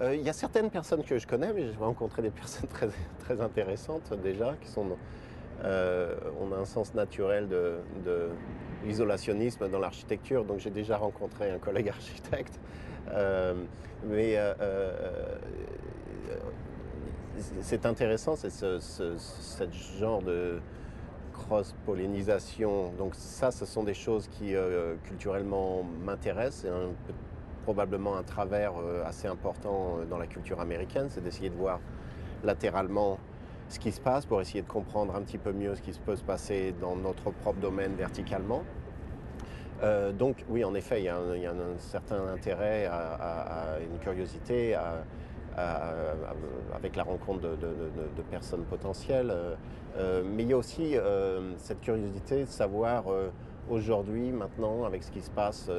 Il y a certaines personnes que je connais, mais j'ai rencontré des personnes très intéressantes déjà, qui sont, on a un sens naturel de l'isolationnisme dans l'architecture, donc j'ai déjà rencontré un collègue architecte. Euh, mais c'est intéressant, c'est ce genre de cross-pollinisation. Donc ça, ce sont des choses qui culturellement m'intéressent. C'est probablement un travers assez important dans la culture américaine, c'est d'essayer de voir latéralement ce qui se passe pour essayer de comprendre un petit peu mieux ce qui peut se passer dans notre propre domaine verticalement. Donc oui, en effet, il y a un certain intérêt, une curiosité avec la rencontre de personnes potentielles. Mais il y a aussi cette curiosité de savoir aujourd'hui, maintenant, avec ce qui se passe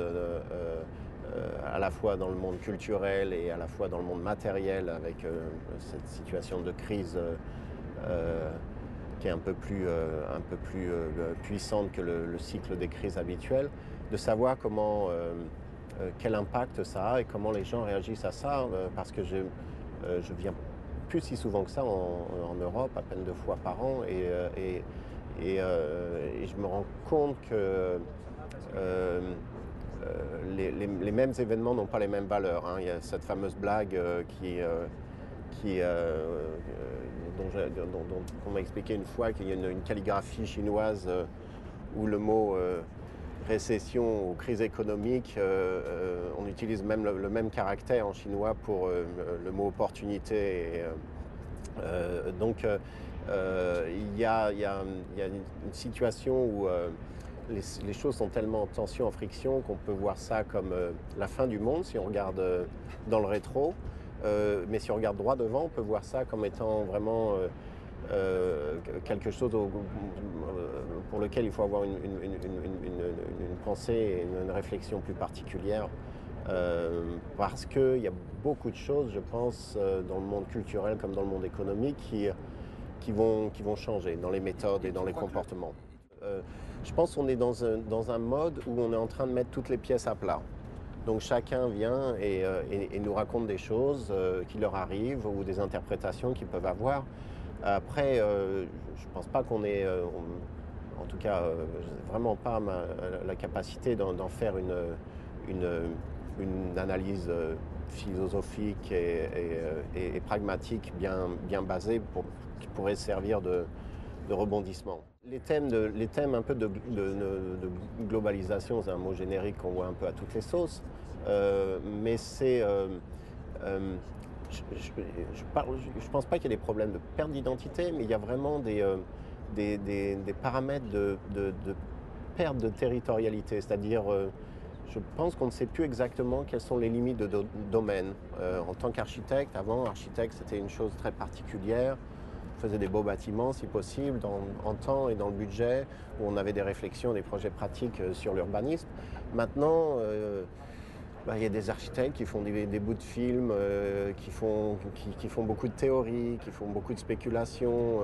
à la fois dans le monde culturel et à la fois dans le monde matériel, avec cette situation de crise qui est un peu plus puissante que le cycle des crises habituelles, de savoir quel impact ça a et comment les gens réagissent à ça, parce que je viens plus si souvent que ça en Europe, à peine 2 fois par an, et je me rends compte que les mêmes événements n'ont pas les mêmes valeurs, hein. Il y a cette fameuse blague dont on m'a expliqué une fois qu'il y a une calligraphie chinoise où le mot récession ou crise économique, on utilise même le même caractère en chinois pour le mot opportunité. Il y a une situation où les choses sont tellement en tension, en friction, qu'on peut voir ça comme la fin du monde si on regarde dans le rétro. Mais si on regarde droit devant, on peut voir ça comme étant vraiment quelque chose pour lequel il faut avoir une pensée et une réflexion plus particulière. Parce qu'il y a beaucoup de choses, je pense, dans le monde culturel comme dans le monde économique qui vont changer dans les méthodes et dans les comportements. Je pense qu'on est dans un mode où on est en train de mettre toutes les pièces à plat. Donc chacun vient et nous raconte des choses qui leur arrivent ou des interprétations qu'ils peuvent avoir. Après, je ne pense pas qu'on ait, en tout cas, vraiment pas la capacité d'en faire une analyse philosophique et pragmatique bien basée qui pourrait servir de rebondissement. Les thèmes un peu de globalisation, c'est un mot générique qu'on voit un peu à toutes les sauces, mais je pense pas qu'il y ait des problèmes de perte d'identité, mais il y a vraiment des paramètres de perte de territorialité, c'est-à-dire je pense qu'on ne sait plus exactement quelles sont les limites de domaine. En tant qu'architecte, avant, architecte c'était une chose très particulière. On faisait des beaux bâtiments si possible, en temps et dans le budget, où on avait des réflexions, des projets pratiques sur l'urbanisme. Maintenant, il y a des architectes qui font des bouts de films, qui font beaucoup de théories, qui font beaucoup de spéculations,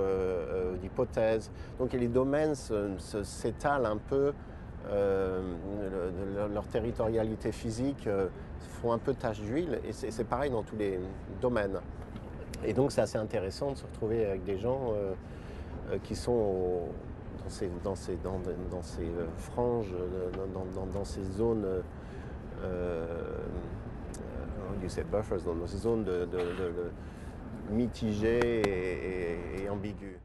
d'hypothèses. Donc les domaines s'étalent un peu, leur territorialité physique font un peu tache d'huile, et c'est pareil dans tous les domaines. Et donc c'est assez intéressant de se retrouver avec des gens qui sont dans ces franges, dans ces zones, you say buffers, dans ces zones mitigées et ambiguës.